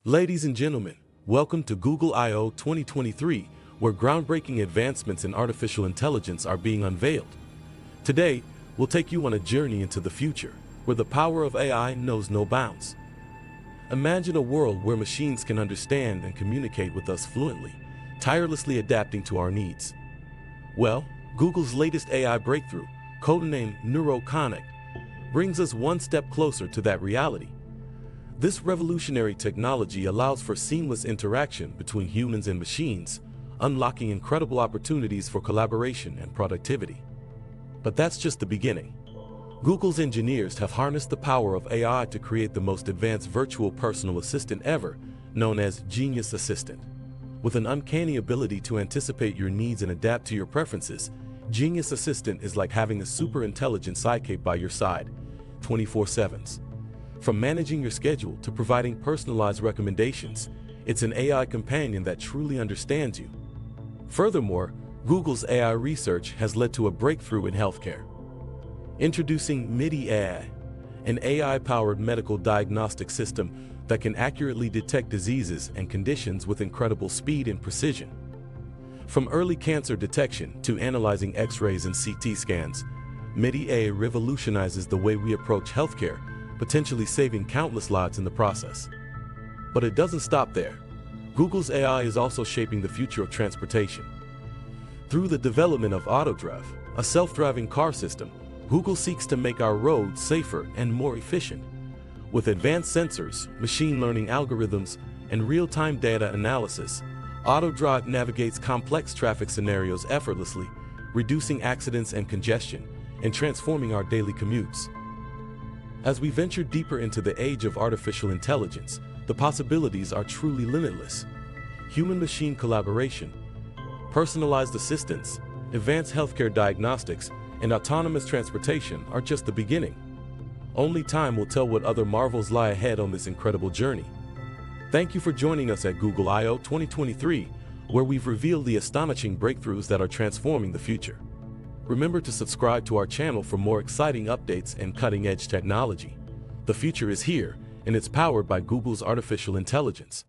Ladies and gentlemen, welcome to Google I/O 2023, where groundbreaking advancements in artificial intelligence are being unveiled. Today, we'll take you on a journey into the future, where the power of AI knows no bounds. Imagine a world where machines can understand and communicate with us fluently, tirelessly adapting to our needs. Well, Google's latest AI breakthrough, codenamed NeuroConnect, brings us one step closer to that reality. This revolutionary technology allows for seamless interaction between humans and machines, unlocking incredible opportunities for collaboration and productivity. But that's just the beginning. Google's engineers have harnessed the power of AI to create the most advanced virtual personal assistant ever, known as Genius Assistant. With an uncanny ability to anticipate your needs and adapt to your preferences, Genius Assistant is like having a super intelligent sidekick by your side, 24/7. From managing your schedule to providing personalized recommendations, it's an AI companion that truly understands you. Furthermore, Google's AI research has led to a breakthrough in healthcare. Introducing MIDI-AI, an AI-powered medical diagnostic system that can accurately detect diseases and conditions with incredible speed and precision. From early cancer detection to analyzing X-rays and CT scans, MIDI-AI revolutionizes the way we approach healthcare, potentially saving countless lives in the process. But it doesn't stop there. Google's AI is also shaping the future of transportation. Through the development of AutoDrive, a self-driving car system, Google seeks to make our roads safer and more efficient. With advanced sensors, machine learning algorithms, and real-time data analysis, AutoDrive navigates complex traffic scenarios effortlessly, reducing accidents and congestion, and transforming our daily commutes. As we venture deeper into the age of artificial intelligence, the possibilities are truly limitless. Human-machine collaboration, personalized assistance, advanced healthcare diagnostics, and autonomous transportation are just the beginning. Only time will tell what other marvels lie ahead on this incredible journey. Thank you for joining us at Google I/O 2023, where we've revealed the astonishing breakthroughs that are transforming the future. Remember to subscribe to our channel for more exciting updates and cutting-edge technology. The future is here, and it's powered by Google's artificial intelligence.